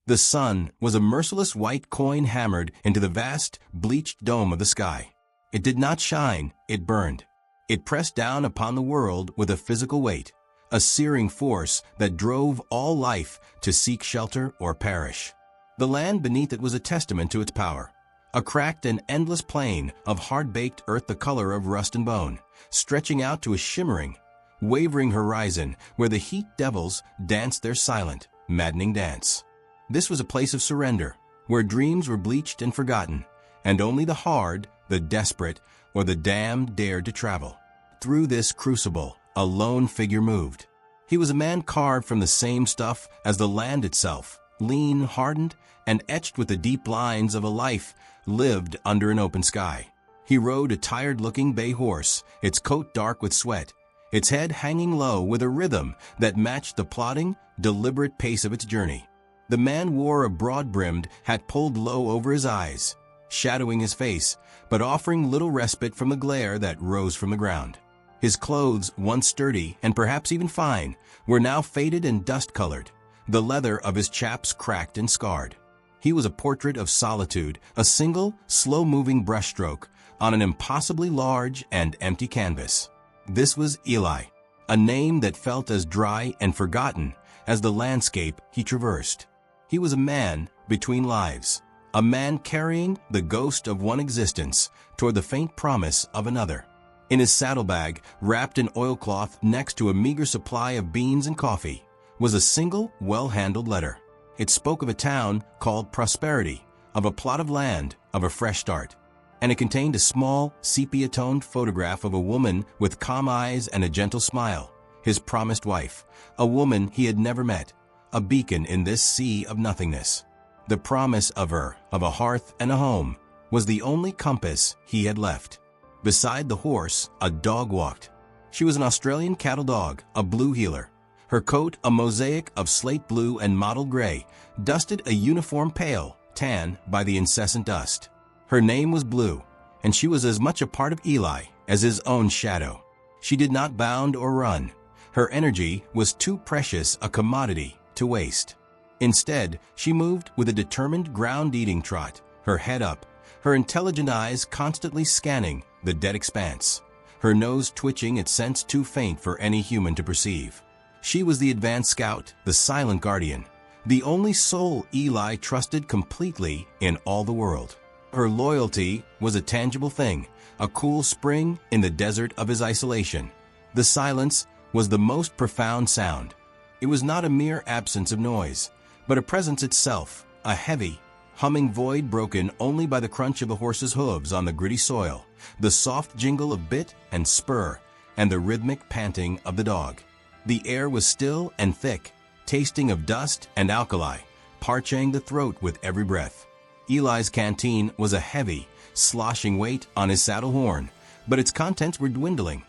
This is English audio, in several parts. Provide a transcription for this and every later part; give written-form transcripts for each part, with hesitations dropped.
The sun was a merciless white coin hammered into the vast, bleached dome of the sky. It did not shine, it burned. It pressed down upon the world with a physical weight, a searing force that drove all life to seek shelter or perish. The land beneath it was a testament to its power, a cracked and endless plain of hard-baked earth the color of rust and bone, stretching out to a shimmering, wavering horizon where the heat devils danced their silent, maddening dance. This was a place of surrender, where dreams were bleached and forgotten, and only the hard, the desperate, or the damned dared to travel. Through this crucible, a lone figure moved. He was a man carved from the same stuff as the land itself, lean, hardened, and etched with the deep lines of a life lived under an open sky. He rode a tired-looking bay horse, its coat dark with sweat, its head hanging low with a rhythm that matched the plodding, deliberate pace of its journey. The man wore a broad-brimmed hat pulled low over his eyes, shadowing his face, but offering little respite from the glare that rose from the ground. His clothes, once sturdy and perhaps even fine, were now faded and dust-colored, the leather of his chaps cracked and scarred. He was a portrait of solitude, a single, slow-moving brushstroke on an impossibly large and empty canvas. This was Eli, a name that felt as dry and forgotten as the landscape he traversed. He was a man between lives, a man carrying the ghost of one existence toward the faint promise of another. In his saddlebag, wrapped in oilcloth next to a meager supply of beans and coffee, was a single, well-handled letter. It spoke of a town called Prosperity, of a plot of land, of a fresh start. And it contained a small, sepia-toned photograph of a woman with calm eyes and a gentle smile, his promised wife, a woman he had never met, a beacon in this sea of nothingness. The promise of her, of a hearth and a home, was the only compass he had left. Beside the horse, a dog walked. She was an Australian cattle dog, a blue heeler. Her coat, a mosaic of slate blue and mottled gray, dusted a uniform pale tan by the incessant dust. Her name was Blue, and she was as much a part of Eli as his own shadow. She did not bound or run. Her energy was too precious a commodity to waste. Instead, she moved with a determined ground-eating trot, her head up, her intelligent eyes constantly scanning the dead expanse, her nose twitching its sense too faint for any human to perceive. She was the advanced scout, the silent guardian, the only soul Eli trusted completely in all the world. Her loyalty was a tangible thing, a cool spring in the desert of his isolation. The silence was the most profound sound. It was not a mere absence of noise, but a presence itself, a heavy, humming void broken only by the crunch of the horse's hooves on the gritty soil, the soft jingle of bit and spur, and the rhythmic panting of the dog. The air was still and thick, tasting of dust and alkali, parching the throat with every breath. Eli's canteen was a heavy, sloshing weight on his saddle horn, but its contents were dwindling.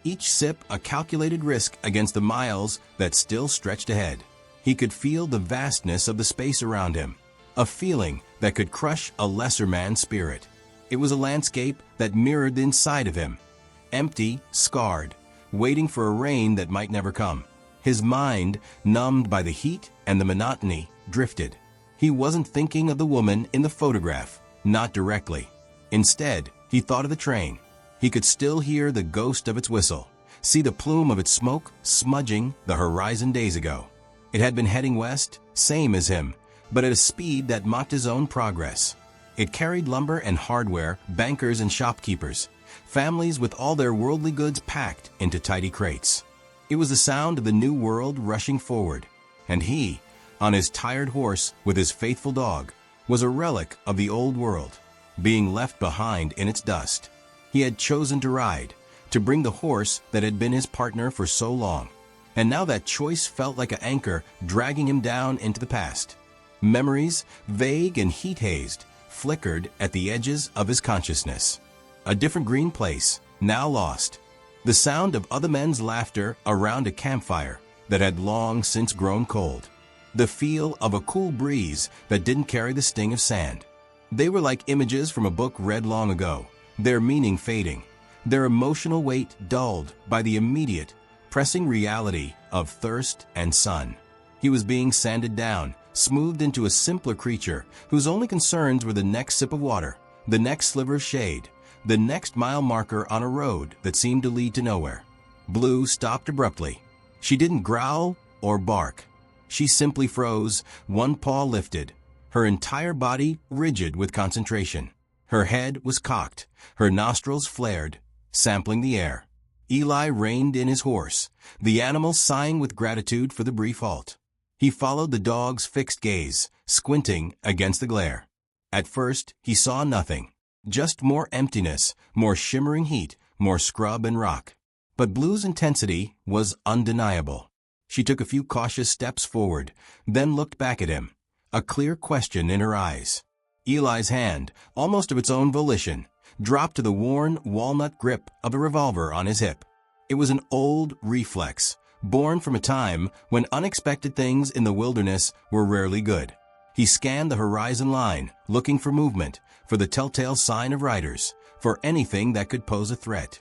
Each sip a calculated risk against the miles that still stretched ahead. He could feel the vastness of the space around him, a feeling that could crush a lesser man's spirit. It was a landscape that mirrored the inside of him, empty, scarred, waiting for a rain that might never come. His mind, numbed by the heat and the monotony, drifted. He wasn't thinking of the woman in the photograph, not directly. Instead, he thought of the train. He could still hear the ghost of its whistle, see the plume of its smoke smudging the horizon days ago. It had been heading west, same as him, but at a speed that mocked his own progress. It carried lumber and hardware, bankers and shopkeepers, families with all their worldly goods packed into tidy crates. It was the sound of the new world rushing forward, and he, on his tired horse with his faithful dog, was a relic of the old world, being left behind in its dust. He had chosen to ride, to bring the horse that had been his partner for so long, and now that choice felt like an anchor dragging him down into the past. Memories, vague and heat-hazed, flickered at the edges of his consciousness. A different green place, now lost. The sound of other men's laughter around a campfire that had long since grown cold. The feel of a cool breeze that didn't carry the sting of sand. They were like images from a book read long ago, their meaning fading, their emotional weight dulled by the immediate, pressing reality of thirst and sun. He was being sanded down, smoothed into a simpler creature whose only concerns were the next sip of water, the next sliver of shade, the next mile marker on a road that seemed to lead to nowhere. Blue stopped abruptly. She didn't growl or bark. She simply froze, one paw lifted, her entire body rigid with concentration. Her head was cocked, her nostrils flared, sampling the air. Eli reined in his horse, the animal sighing with gratitude for the brief halt. He followed the dog's fixed gaze, squinting against the glare. At first, he saw nothing, just more emptiness, more shimmering heat, more scrub and rock. But Blue's intensity was undeniable. She took a few cautious steps forward, then looked back at him, a clear question in her eyes. Eli's hand, almost of its own volition, dropped to the worn walnut grip of a revolver on his hip. It was an old reflex, born from a time when unexpected things in the wilderness were rarely good. He scanned the horizon line, looking for movement, for the telltale sign of riders, for anything that could pose a threat.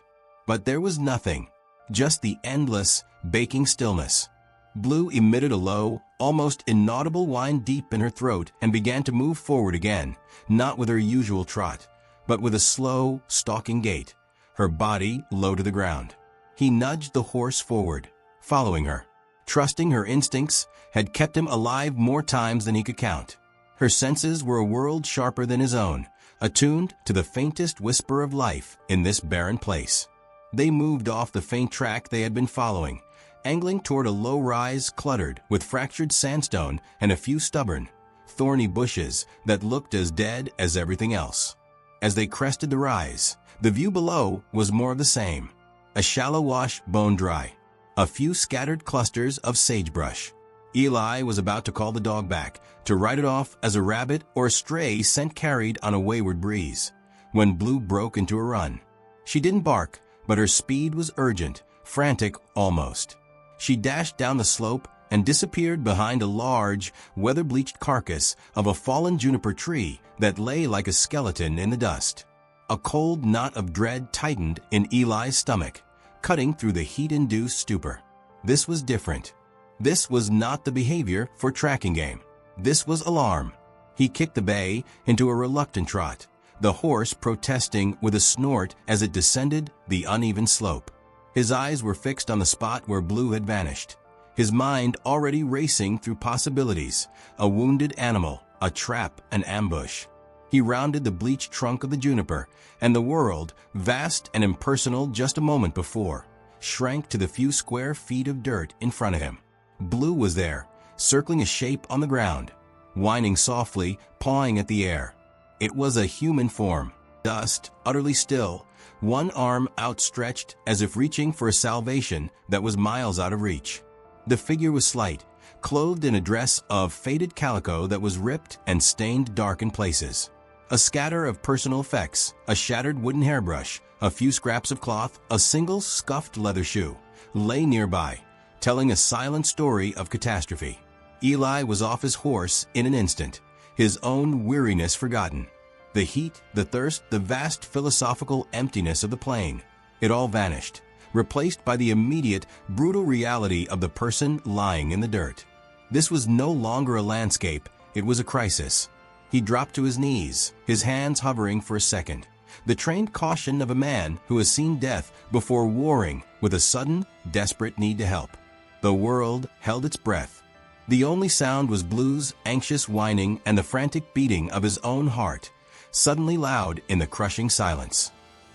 But there was nothing, just the endless, baking stillness. Blue emitted a low, almost inaudible whine deep in her throat and began to move forward again, not with her usual trot, but with a slow, stalking gait, her body low to the ground. He nudged the horse forward, following her. Trusting her instincts had kept him alive more times than he could count. Her senses were a world sharper than his own, attuned to the faintest whisper of life in this barren place. They moved off the faint track they had been following, angling toward a low rise cluttered with fractured sandstone and a few stubborn, thorny bushes that looked as dead as everything else. As they crested the rise, the view below was more of the same. A shallow wash bone dry, a few scattered clusters of sagebrush. Eli was about to call the dog back, to write it off as a rabbit or a stray scent carried on a wayward breeze, when Blue broke into a run. She didn't bark, but her speed was urgent, frantic almost. She dashed down the slope and disappeared behind a large, weather-bleached carcass of a fallen juniper tree that lay like a skeleton in the dust. A cold knot of dread tightened in Eli's stomach, cutting through the heat-induced stupor. This was different. This was not the behavior for tracking game. This was alarm. He kicked the bay into a reluctant trot, the horse protesting with a snort as it descended the uneven slope. His eyes were fixed on the spot where Blue had vanished, his mind already racing through possibilities, a wounded animal, a trap, an ambush. He rounded the bleached trunk of the juniper, and the world, vast and impersonal just a moment before, shrank to the few square feet of dirt in front of him. Blue was there, circling a shape on the ground, whining softly, pawing at the air. It was a human form, dust, utterly still, one arm outstretched as if reaching for a salvation that was miles out of reach. The figure was slight, clothed in a dress of faded calico that was ripped and stained dark in places. A scatter of personal effects, a shattered wooden hairbrush, a few scraps of cloth, a single scuffed leather shoe, lay nearby, telling a silent story of catastrophe. Eli was off his horse in an instant, his own weariness forgotten. The heat, the thirst, the vast philosophical emptiness of the plain, it all vanished, replaced by the immediate, brutal reality of the person lying in the dirt. This was no longer a landscape, it was a crisis. He dropped to his knees, his hands hovering for a second, the trained caution of a man who has seen death before warring with a sudden, desperate need to help. The world held its breath. The only sound was Blue's anxious whining and the frantic beating of his own heart, suddenly loud in the crushing silence.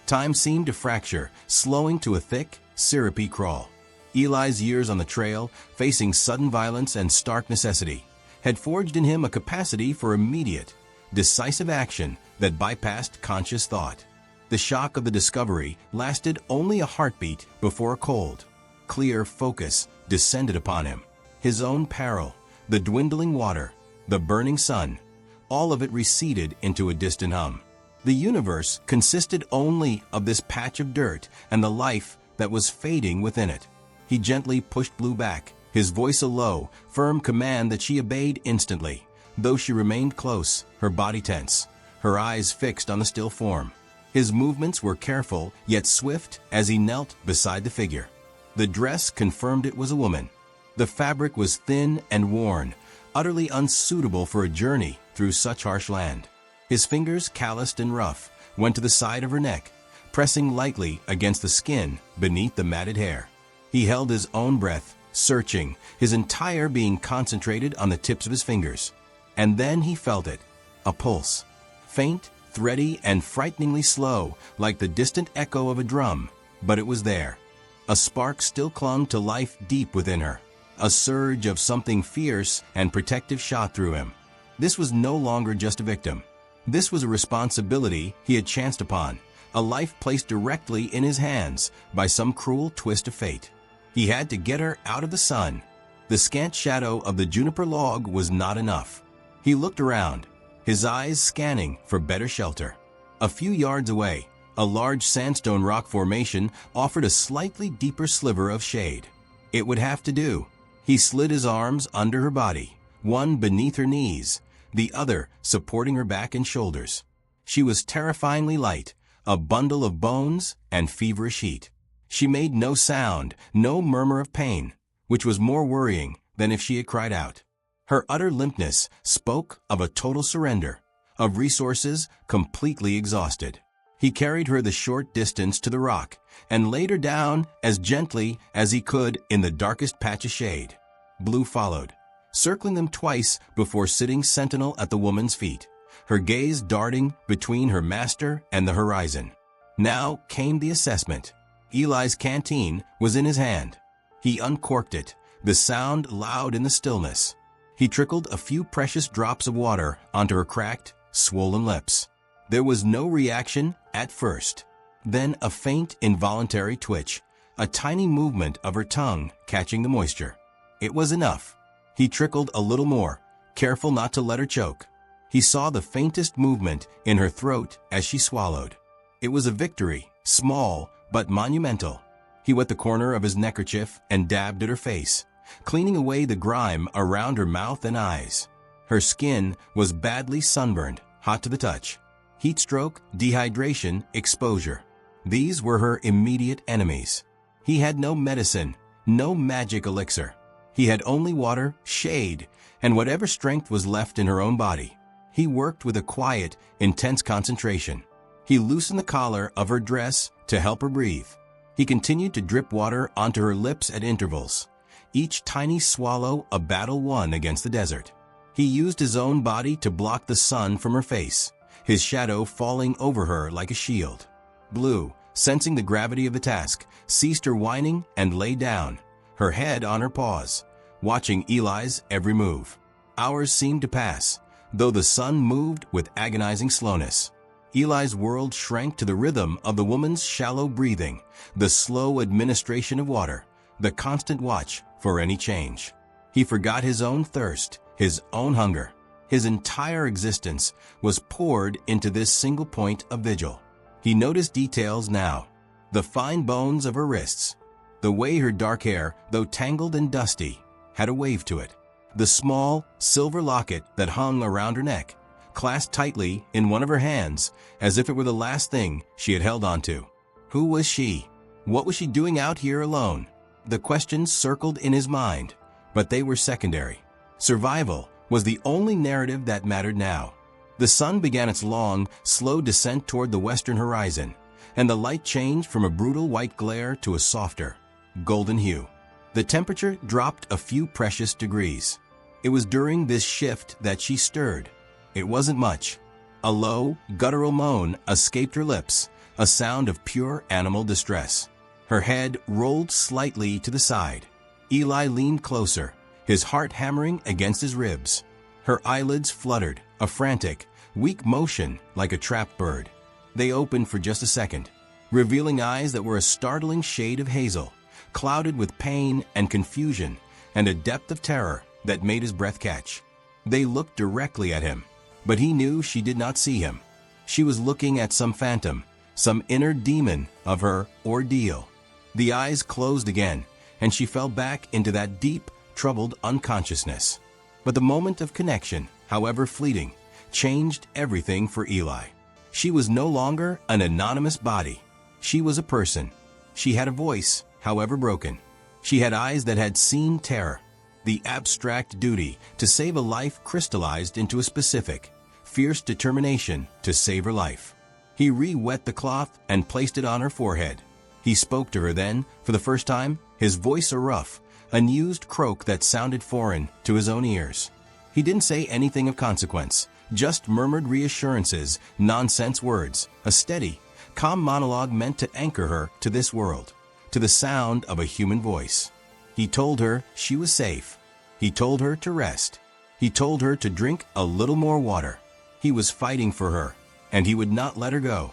Time seemed to fracture, slowing to a thick, syrupy crawl. Eli's years on the trail, facing sudden violence and stark necessity, had forged in him a capacity for immediate, decisive action that bypassed conscious thought. The shock of the discovery lasted only a heartbeat before a cold, clear focus descended upon him. His own peril, the dwindling water, the burning sun, all of it receded into a distant hum. The universe consisted only of this patch of dirt and the life that was fading within it. He gently pushed Blue back, his voice a low, firm command that she obeyed instantly, though she remained close, her body tense, her eyes fixed on the still form. His movements were careful yet swift as he knelt beside the figure. The dress confirmed it was a woman. The fabric was thin and worn, utterly unsuitable for a journey through such harsh land. His fingers, calloused and rough, went to the side of her neck, pressing lightly against the skin beneath the matted hair. He held his own breath, searching, his entire being concentrated on the tips of his fingers. And then he felt it, a pulse. Faint, thready, and frighteningly slow, like the distant echo of a drum, but it was there. A spark still clung to life deep within her. A surge of something fierce and protective shot through him. This was no longer just a victim. This was a responsibility he had chanced upon, a life placed directly in his hands by some cruel twist of fate. He had to get her out of the sun. The scant shadow of the juniper log was not enough. He looked around, his eyes scanning for better shelter. A few yards away, a large sandstone rock formation offered a slightly deeper sliver of shade. It would have to do. He slid his arms under her body, one beneath her knees, the other supporting her back and shoulders. She was terrifyingly light, a bundle of bones and feverish heat. She made no sound, no murmur of pain, which was more worrying than if she had cried out. Her utter limpness spoke of a total surrender, of resources completely exhausted. He carried her the short distance to the rock and laid her down as gently as he could in the darkest patch of shade. Blue followed, circling them twice before sitting sentinel at the woman's feet, her gaze darting between her master and the horizon. Now came the assessment. Eli's canteen was in his hand. He uncorked it, the sound loud in the stillness. He trickled a few precious drops of water onto her cracked, swollen lips. There was no reaction at first. Then a faint, involuntary twitch, a tiny movement of her tongue catching the moisture. It was enough. He trickled a little more, careful not to let her choke. He saw the faintest movement in her throat as she swallowed. It was a victory, small but monumental. He wet the corner of his neckerchief and dabbed at her face, cleaning away the grime around her mouth and eyes. Her skin was badly sunburned, hot to the touch. Heat stroke, dehydration, exposure. These were her immediate enemies. He had no medicine, no magic elixir. He had only water, shade, and whatever strength was left in her own body. He worked with a quiet, intense concentration. He loosened the collar of her dress to help her breathe. He continued to drip water onto her lips at intervals, each tiny swallow a battle won against the desert. He used his own body to block the sun from her face, his shadow falling over her like a shield. Blue, sensing the gravity of the task, ceased her whining and lay down, her head on her paws, watching Eli's every move. Hours seemed to pass, though the sun moved with agonizing slowness. Eli's world shrank to the rhythm of the woman's shallow breathing, the slow administration of water, the constant watch for any change. He forgot his own thirst, his own hunger. His entire existence was poured into this single point of vigil. He noticed details now, the fine bones of her wrists, the way her dark hair, though tangled and dusty, had a wave to it, the small silver locket that hung around her neck, clasped tightly in one of her hands as if it were the last thing she had held onto. Who was she? What was she doing out here alone? The questions circled in his mind, but they were secondary. Survival was the only narrative that mattered now. The sun began its long, slow descent toward the western horizon, and the light changed from a brutal white glare to a softer, golden hue. The temperature dropped a few precious degrees. It was during this shift that she stirred. It wasn't much. A low, guttural moan escaped her lips, a sound of pure animal distress. Her head rolled slightly to the side. Eli leaned closer, his heart hammering against his ribs. Her eyelids fluttered, a frantic, weak motion like a trapped bird. They opened for just a second, revealing eyes that were a startling shade of hazel, clouded with pain and confusion and a depth of terror that made his breath catch. They looked directly at him, but he knew she did not see him. She was looking at some phantom, some inner demon of her ordeal. The eyes closed again, and she fell back into that deep, troubled unconsciousness. But the moment of connection, however fleeting, changed everything for Eli. She was no longer an anonymous body. She was a person. She had a voice, however broken. She had eyes that had seen terror. The abstract duty to save a life crystallized into a specific, fierce determination to save her life. He re-wet the cloth and placed it on her forehead. He spoke to her then, for the first time, his voice a rough, unused croak that sounded foreign to his own ears. He didn't say anything of consequence, just murmured reassurances, nonsense words, a steady, calm monologue meant to anchor her to this world, to the sound of a human voice. He told her she was safe. He told her to rest. He told her to drink a little more water. He was fighting for her, and he would not let her go.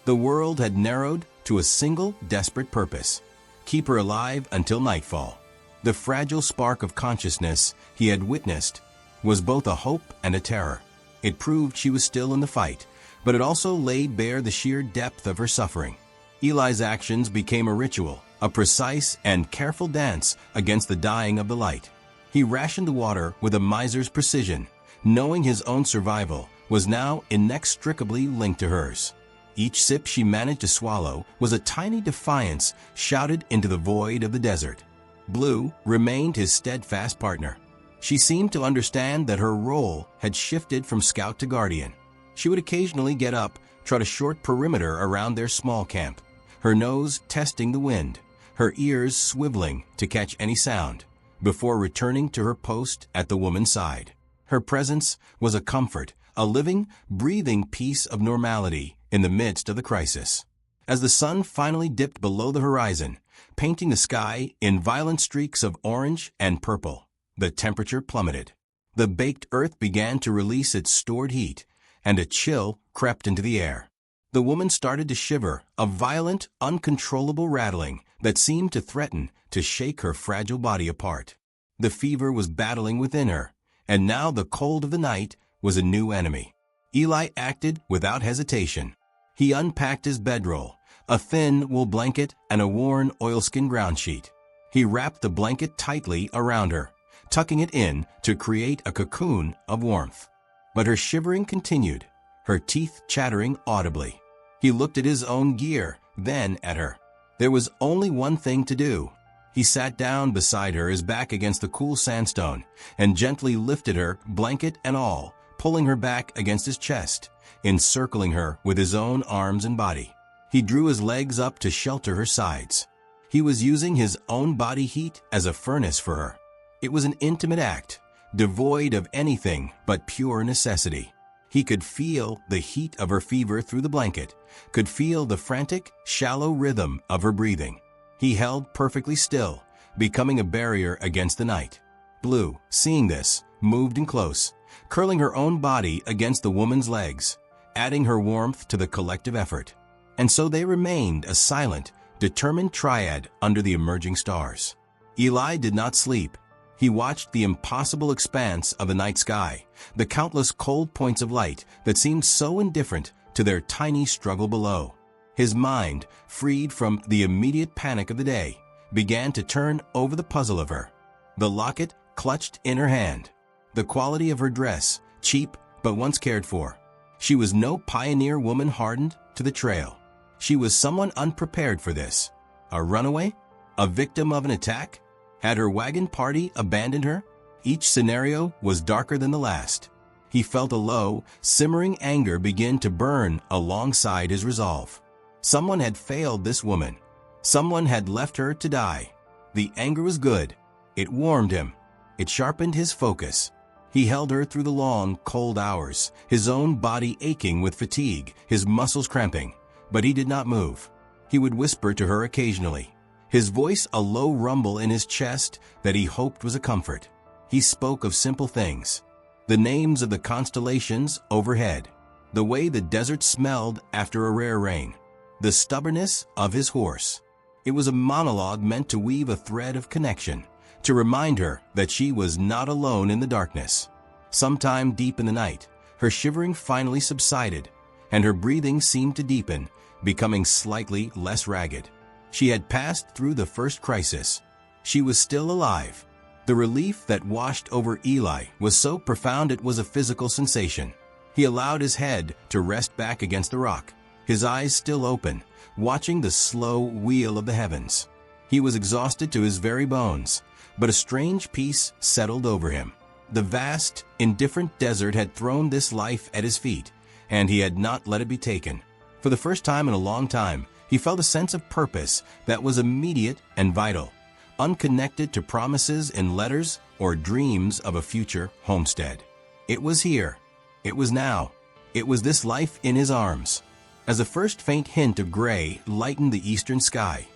The world had narrowed to a single desperate purpose: keep her alive until nightfall. The fragile spark of consciousness he had witnessed was both a hope and a terror. It proved she was still in the fight, but it also laid bare the sheer depth of her suffering. Eli's actions became a ritual, a precise and careful dance against the dying of the light. He rationed the water with a miser's precision, knowing his own survival was now inextricably linked to hers. Each sip she managed to swallow was a tiny defiance shouted into the void of the desert. Blue remained his steadfast partner. She seemed to understand that her role had shifted from scout to guardian. She would occasionally get up, trot a short perimeter around their small camp, her nose testing the wind, her ears swiveling to catch any sound, before returning to her post at the woman's side. Her presence was a comfort, a living, breathing piece of normality in the midst of the crisis. As the sun finally dipped below the horizon, painting the sky in violent streaks of orange and purple, the temperature plummeted. The baked earth began to release its stored heat, and a chill crept into the air. The woman started to shiver, a violent, uncontrollable rattling that seemed to threaten to shake her fragile body apart. The fever was battling within her, and now the cold of the night was a new enemy. Eli acted without hesitation. He unpacked his bedroll, a thin wool blanket and a worn oilskin ground sheet. He wrapped the blanket tightly around her, tucking it in to create a cocoon of warmth. But her shivering continued, her teeth chattering audibly. He looked at his own gear, then at her. There was only one thing to do. He sat down beside her, his back against the cool sandstone, and gently lifted her, blanket and all, pulling her back against his chest, encircling her with his own arms and body. He drew his legs up to shelter her sides. He was using his own body heat as a furnace for her. It was an intimate act, devoid of anything but pure necessity. He could feel the heat of her fever through the blanket, could feel the frantic, shallow rhythm of her breathing. He held perfectly still, becoming a barrier against the night. Blue, seeing this, moved in close, curling her own body against the woman's legs, adding her warmth to the collective effort. And so they remained a silent, determined triad under the emerging stars. Eli did not sleep. He watched the impossible expanse of the night sky, the countless cold points of light that seemed so indifferent to their tiny struggle below. His mind, freed from the immediate panic of the day, began to turn over the puzzle of her. The locket clutched in her hand. The quality of her dress, cheap but once cared for. She was no pioneer woman hardened to the trail. She was someone unprepared for this. A runaway? A victim of an attack? Had her wagon party abandoned her? Each scenario was darker than the last. He felt a low, simmering anger begin to burn alongside his resolve. Someone had failed this woman. Someone had left her to die. The anger was good. It warmed him. It sharpened his focus. He held her through the long, cold hours, his own body aching with fatigue, his muscles cramping. But he did not move. He would whisper to her occasionally, his voice a low rumble in his chest that he hoped was a comfort. He spoke of simple things, the names of the constellations overhead, the way the desert smelled after a rare rain, the stubbornness of his horse. It was a monologue meant to weave a thread of connection, to remind her that she was not alone in the darkness. Sometime deep in the night, her shivering finally subsided, and her breathing seemed to deepen, becoming slightly less ragged. She had passed through the first crisis. She was still alive. The relief that washed over Eli was so profound it was a physical sensation. He allowed his head to rest back against the rock, his eyes still open, watching the slow wheel of the heavens. He was exhausted to his very bones, but a strange peace settled over him. The vast, indifferent desert had thrown this life at his feet, and he had not let it be taken. For the first time in a long time, he felt a sense of purpose that was immediate and vital, unconnected to promises in letters or dreams of a future homestead. It was here. It was now. It was this life in his arms. As a first faint hint of gray lightened the eastern sky,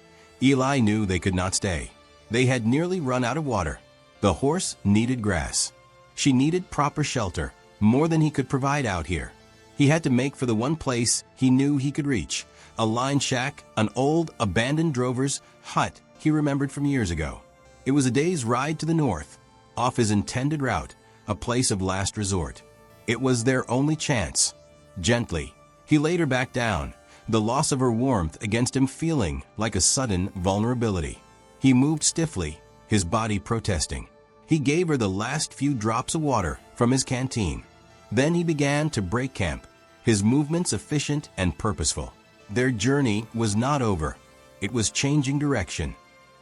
Eli knew they could not stay. They had nearly run out of water. The horse needed grass. She needed proper shelter, more than he could provide out here. He had to make for the one place he knew he could reach, a line shack, an old, abandoned drover's hut he remembered from years ago. It was a day's ride to the north, off his intended route, a place of last resort. It was their only chance. Gently, he laid her back down, the loss of her warmth against him feeling like a sudden vulnerability. He moved stiffly, his body protesting. He gave her the last few drops of water from his canteen. Then he began to break camp, his movements efficient and purposeful. Their journey was not over. It was changing direction.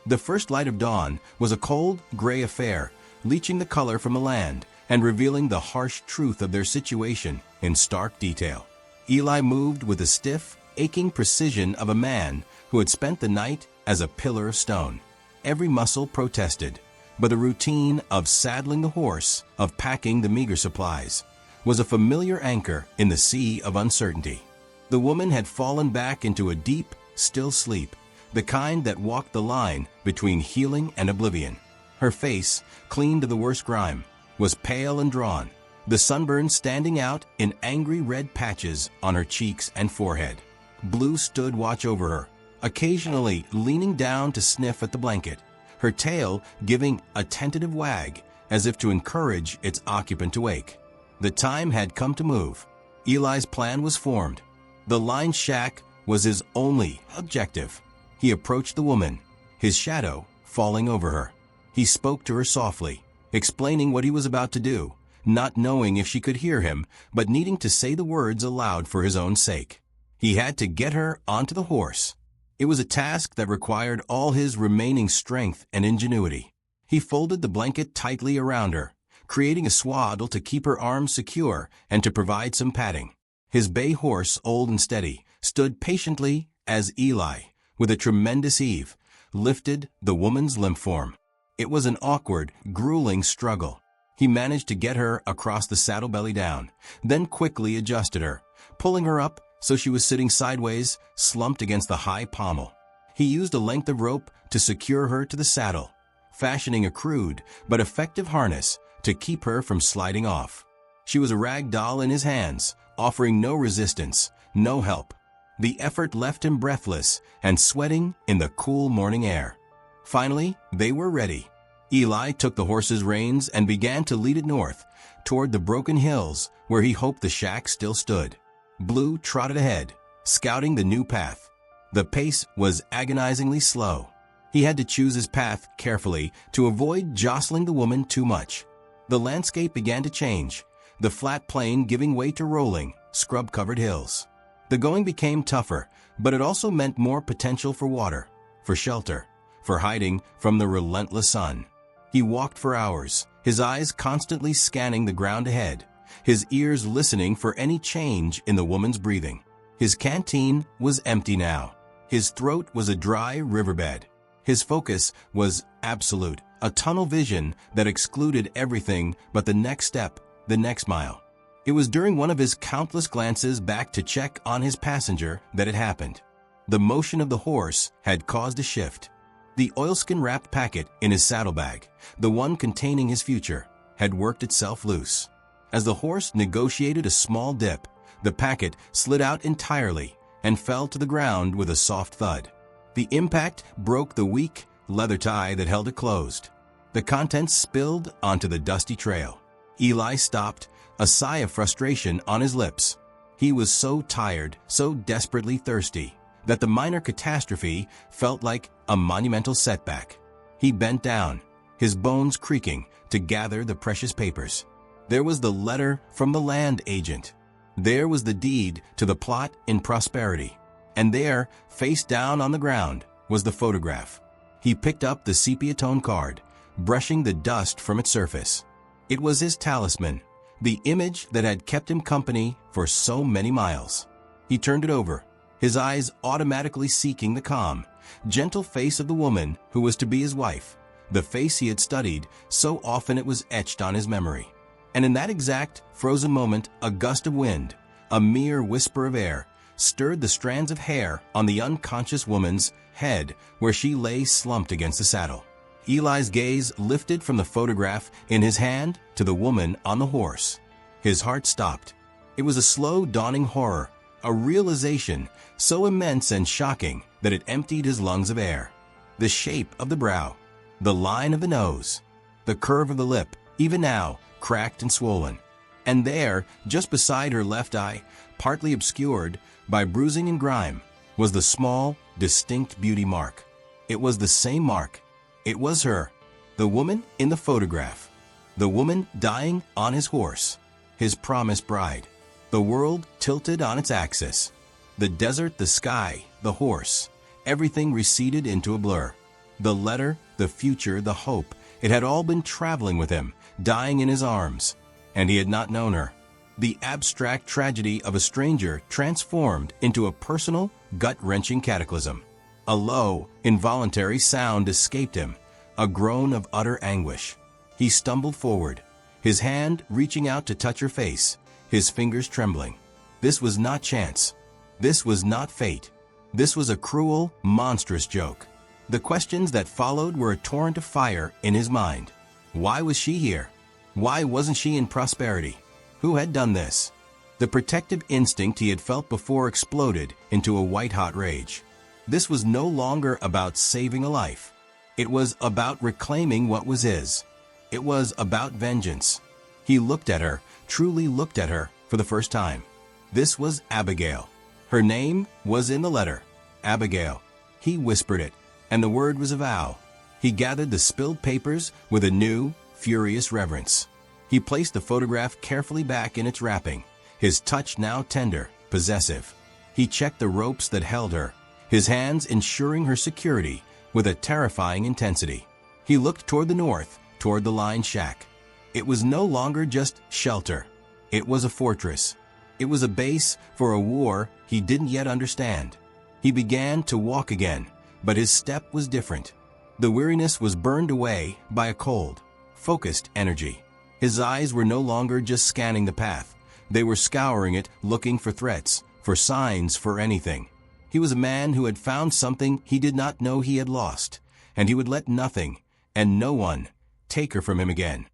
The first light of dawn was a cold, gray affair, leaching the color from the land and revealing the harsh truth of their situation in stark detail. Eli moved with the stiff, aching precision of a man who had spent the night as a pillar of stone. Every muscle protested, but the routine of saddling the horse, of packing the meager supplies, was a familiar anchor in the sea of uncertainty. The woman had fallen back into a deep, still sleep, the kind that walked the line between healing and oblivion. Her face, clean to the worst grime, was pale and drawn, the sunburn standing out in angry red patches on her cheeks and forehead. Blue stood watch over her, occasionally leaning down to sniff at the blanket, her tail giving a tentative wag as if to encourage its occupant to wake. The time had come to move. Eli's plan was formed. The line shack was his only objective. He approached the woman, his shadow falling over her. He spoke to her softly, explaining what he was about to do, not knowing if she could hear him, but needing to say the words aloud for his own sake. He had to get her onto the horse. It was a task that required all his remaining strength and ingenuity. He folded the blanket tightly around her, creating a swaddle to keep her arms secure and to provide some padding. His bay horse, old and steady, stood patiently as Eli, with a tremendous heave, lifted the woman's limp form. It was an awkward, grueling struggle. He managed to get her across the saddle belly down, then quickly adjusted her, pulling her up so she was sitting sideways, slumped against the high pommel. He used a length of rope to secure her to the saddle, fashioning a crude but effective harness to keep her from sliding off. She was a rag doll in his hands, offering no resistance, no help. The effort left him breathless and sweating in the cool morning air. Finally, they were ready. Eli took the horse's reins and began to lead it north, toward the broken hills where he hoped the shack still stood. Blue trotted ahead, scouting the new path. The pace was agonizingly slow. He had to choose his path carefully to avoid jostling the woman too much. The landscape began to change, the flat plain giving way to rolling, scrub-covered hills. The going became tougher, but it also meant more potential for water, for shelter, for hiding from the relentless sun. He walked for hours, his eyes constantly scanning the ground ahead, his ears listening for any change in the woman's breathing. His canteen was empty now. His throat was a dry riverbed. His focus was absolute, a tunnel vision that excluded everything but the next step, the next mile. It was during one of his countless glances back to check on his passenger that it happened. The motion of the horse had caused a shift. The oilskin-wrapped packet in his saddlebag, the one containing his future, had worked itself loose. As the horse negotiated a small dip, the packet slid out entirely and fell to the ground with a soft thud. The impact broke the weak leather tie that held it closed. The contents spilled onto the dusty trail. Eli stopped, a sigh of frustration on his lips. He was so tired, so desperately thirsty, that the minor catastrophe felt like a monumental setback. He bent down, his bones creaking, to gather the precious papers. There was the letter from the land agent. There was the deed to the plot in Prosperity. And there, face down on the ground, was the photograph. He picked up the sepia-tone card, brushing the dust from its surface. It was his talisman, the image that had kept him company for so many miles. He turned it over, his eyes automatically seeking the calm, gentle face of the woman who was to be his wife, the face he had studied so often it was etched on his memory. And in that exact, frozen moment, a gust of wind, a mere whisper of air, stirred the strands of hair on the unconscious woman's head where she lay slumped against the saddle. Eli's gaze lifted from the photograph in his hand to the woman on the horse. His heart stopped. It was a slow dawning horror, a realization so immense and shocking that it emptied his lungs of air. The shape of the brow, the line of the nose, the curve of the lip, even now, cracked and swollen. And there, just beside her left eye, partly obscured by bruising and grime, was the small, distinct beauty mark. It was the same mark. It was her, the woman in the photograph, the woman dying on his horse, his promised bride. The world tilted on its axis. The desert, the sky, the horse, everything receded into a blur. The letter, the future, the hope, it had all been traveling with him, dying in his arms, and he had not known her. The abstract tragedy of a stranger transformed into a personal, gut-wrenching cataclysm. A low, involuntary sound escaped him, a groan of utter anguish. He stumbled forward, his hand reaching out to touch her face, his fingers trembling. This was not chance. This was not fate. This was a cruel, monstrous joke. The questions that followed were a torrent of fire in his mind. Why was she here? Why wasn't she in prosperity? Who had done this? The protective instinct he had felt before exploded into a white-hot rage. This was no longer about saving a life. It was about reclaiming what was his. It was about vengeance. He looked at her, truly looked at her, for the first time. This was Abigail. Her name was in the letter. Abigail. He whispered it, and the word was a vow. He gathered the spilled papers with a new, furious reverence. He placed the photograph carefully back in its wrapping, his touch now tender, possessive. He checked the ropes that held her, his hands ensuring her security with a terrifying intensity. He looked toward the north, toward the line shack. It was no longer just shelter. It was a fortress. It was a base for a war he didn't yet understand. He began to walk again, but his step was different. The weariness was burned away by a cold, focused energy. His eyes were no longer just scanning the path. They were scouring it, looking for threats, for signs, for anything. He was a man who had found something he did not know he had lost, and he would let nothing and no one take her from him again.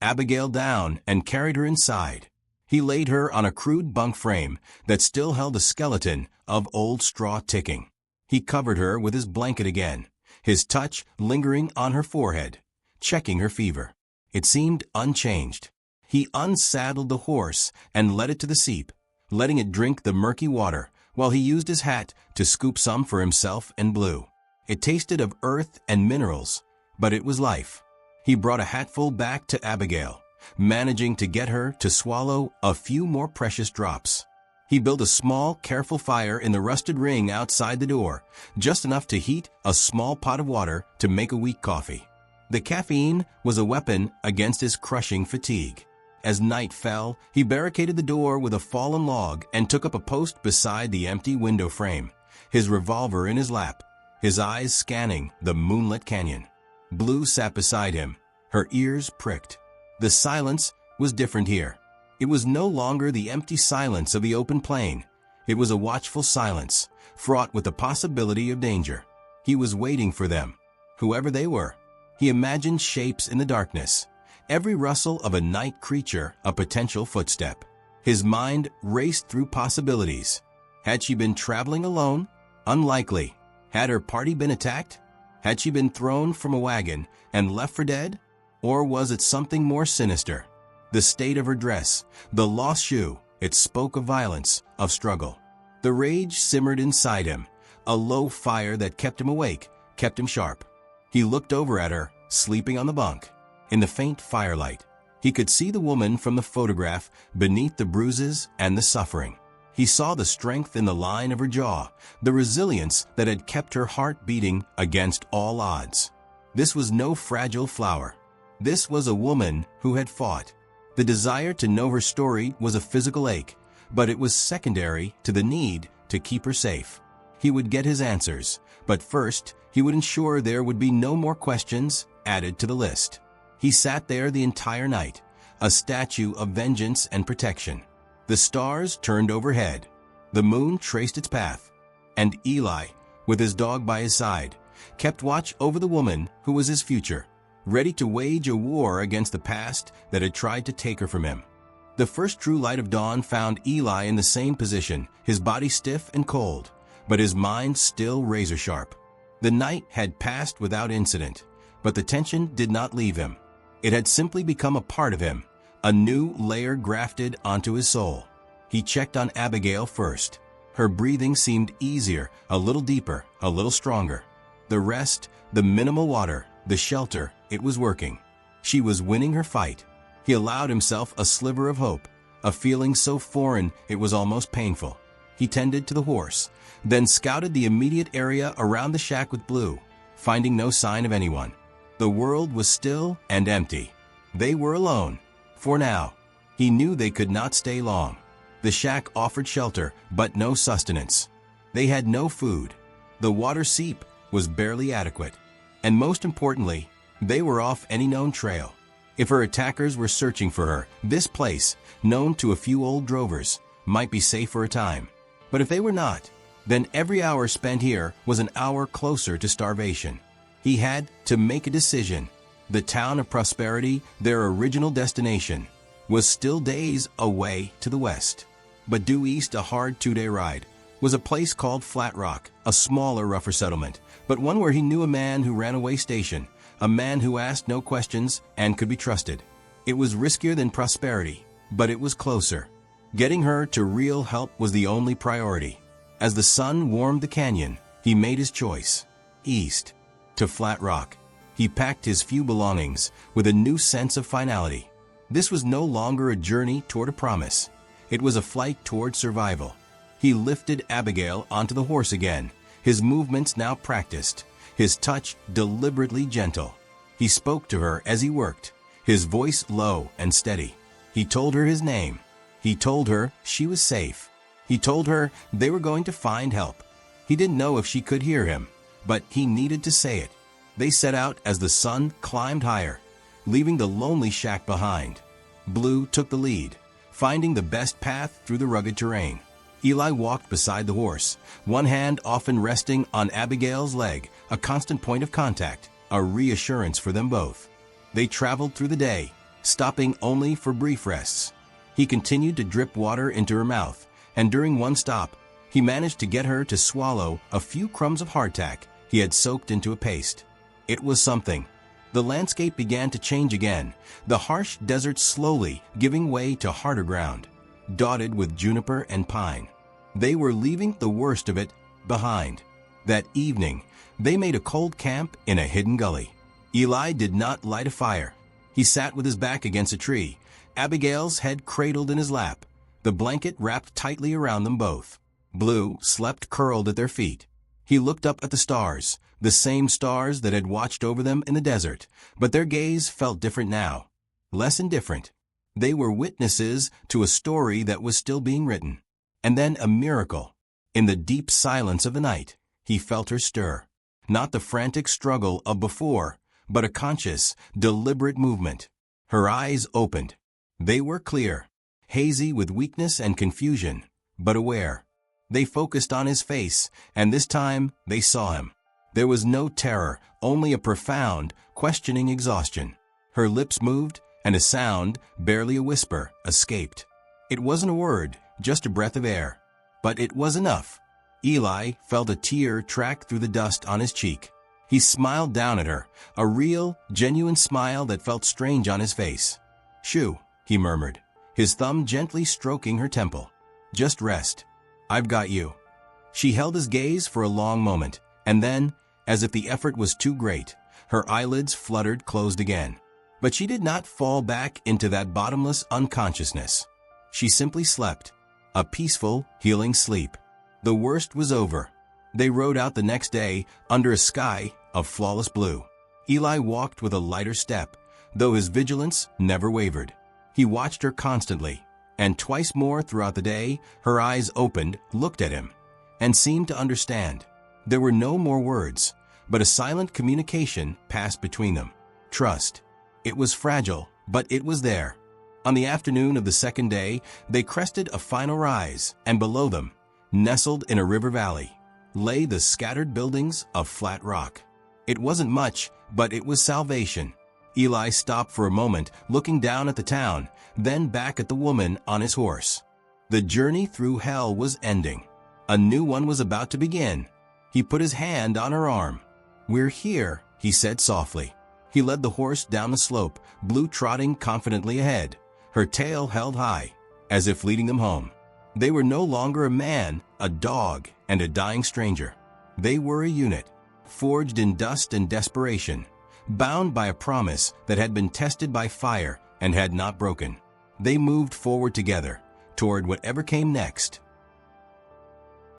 Abigail down and carried her inside. He laid her on a crude bunk frame that still held a skeleton of old straw ticking. He covered her with his blanket again, his touch lingering on her forehead, checking her fever. It seemed unchanged. He unsaddled the horse and led it to the seep, letting it drink the murky water while he used his hat to scoop some for himself and blew. It tasted of earth and minerals, but it was life. He brought a hatful back to Abigail, managing to get her to swallow a few more precious drops. He built a small, careful fire in the rusted ring outside the door, just enough to heat a small pot of water to make a weak coffee. The caffeine was a weapon against his crushing fatigue. As night fell, he barricaded the door with a fallen log and took up a post beside the empty window frame, his revolver in his lap, his eyes scanning the moonlit canyon. Blue sat beside him, her ears pricked. The silence was different here. It was no longer the empty silence of the open plain. It was a watchful silence, fraught with the possibility of danger. He was waiting for them, whoever they were. He imagined shapes in the darkness, every rustle of a night creature a potential footstep. His mind raced through possibilities. Had she been traveling alone? Unlikely. Had her party been attacked? Had she been thrown from a wagon and left for dead? Or was it something more sinister? The state of her dress, the lost shoe, it spoke of violence, of struggle. The rage simmered inside him, a low fire that kept him awake, kept him sharp. He looked over at her, sleeping on the bunk. In the faint firelight, he could see the woman from the photograph beneath the bruises and the suffering. He saw the strength in the line of her jaw, the resilience that had kept her heart beating against all odds. This was no fragile flower. This was a woman who had fought. The desire to know her story was a physical ache, but it was secondary to the need to keep her safe. He would get his answers, but first he would ensure there would be no more questions added to the list. He sat there the entire night, a statue of vengeance and protection. The stars turned overhead. The moon traced its path. And Eli, with his dog by his side, kept watch over the woman who was his future, ready to wage a war against the past that had tried to take her from him. The first true light of dawn found Eli in the same position, his body stiff and cold, but his mind still razor-sharp. The night had passed without incident, but the tension did not leave him. It had simply become a part of him, a new layer grafted onto his soul. He checked on Abigail first. Her breathing seemed easier, a little deeper, a little stronger. The rest, the minimal water, the shelter, it was working. She was winning her fight. He allowed himself a sliver of hope, a feeling so foreign it was almost painful. He tended to the horse, then scouted the immediate area around the shack with Blue, finding no sign of anyone. The world was still and empty. They were alone. For now. He knew they could not stay long. The shack offered shelter, but no sustenance. They had no food. The water seep was barely adequate. And most importantly, they were off any known trail. If her attackers were searching for her, this place, known to a few old drovers, might be safe for a time. But if they were not, then every hour spent here was an hour closer to starvation. He had to make a decision. The town of Prosperity, their original destination, was still days away to the west. But due east, a hard 2-day ride, was a place called Flat Rock, a smaller, rougher settlement, but one where he knew a man who ran a way station, a man who asked no questions and could be trusted. It was riskier than Prosperity, but it was closer. Getting her to real help was the only priority. As the sun warmed the canyon, he made his choice. East, to Flat Rock. He packed his few belongings with a new sense of finality. This was no longer a journey toward a promise. It was a flight toward survival. He lifted Abigail onto the horse again, his movements now practiced, his touch deliberately gentle. He spoke to her as he worked, his voice low and steady. He told her his name. He told her she was safe. He told her they were going to find help. He didn't know if she could hear him, but he needed to say it. They set out as the sun climbed higher, leaving the lonely shack behind. Blue took the lead, finding the best path through the rugged terrain. Eli walked beside the horse, one hand often resting on Abigail's leg, a constant point of contact, a reassurance for them both. They traveled through the day, stopping only for brief rests. He continued to drip water into her mouth, and during one stop, he managed to get her to swallow a few crumbs of hardtack he had soaked into a paste. It was something. The landscape began to change again, the harsh desert slowly giving way to harder ground, dotted with juniper and pine. They were leaving the worst of it behind. That evening, they made a cold camp in a hidden gully. Eli did not light a fire. He sat with his back against a tree, Abigail's head cradled in his lap, the blanket wrapped tightly around them both. Blue slept curled at their feet. He looked up at the stars, the same stars that had watched over them in the desert, but their gaze felt different now, less indifferent. They were witnesses to a story that was still being written. And then a miracle. In the deep silence of the night, he felt her stir. Not the frantic struggle of before, but a conscious, deliberate movement. Her eyes opened. They were clear, hazy with weakness and confusion, but aware. They focused on his face, and this time they saw him. There was no terror, only a profound, questioning exhaustion. Her lips moved, and a sound, barely a whisper, escaped. It wasn't a word, just a breath of air. But it was enough. Eli felt a tear track through the dust on his cheek. He smiled down at her, a real, genuine smile that felt strange on his face. "Shoo," he murmured, his thumb gently stroking her temple. "Just rest. I've got you." She held his gaze for a long moment, and then, as if the effort was too great, her eyelids fluttered closed again. But she did not fall back into that bottomless unconsciousness. She simply slept, a peaceful, healing sleep. The worst was over. They rode out the next day under a sky of flawless blue. Eli walked with a lighter step, though his vigilance never wavered. He watched her constantly, and twice more throughout the day, her eyes opened, looked at him, and seemed to understand. There were no more words, but a silent communication passed between them. Trust. It was fragile, but it was there. On the afternoon of the second day, they crested a final rise, and below them, nestled in a river valley, lay the scattered buildings of flat rock. It wasn't much, but it was salvation. Eli stopped for a moment, looking down at the town, then back at the woman on his horse. The journey through hell was ending. A new one was about to begin. He put his hand on her arm. "We're here," he said softly. He led the horse down the slope, Blue trotting confidently ahead, her tail held high, as if leading them home. They were no longer a man, a dog, and a dying stranger. They were a unit, forged in dust and desperation, bound by a promise that had been tested by fire and had not broken. They moved forward together, toward whatever came next.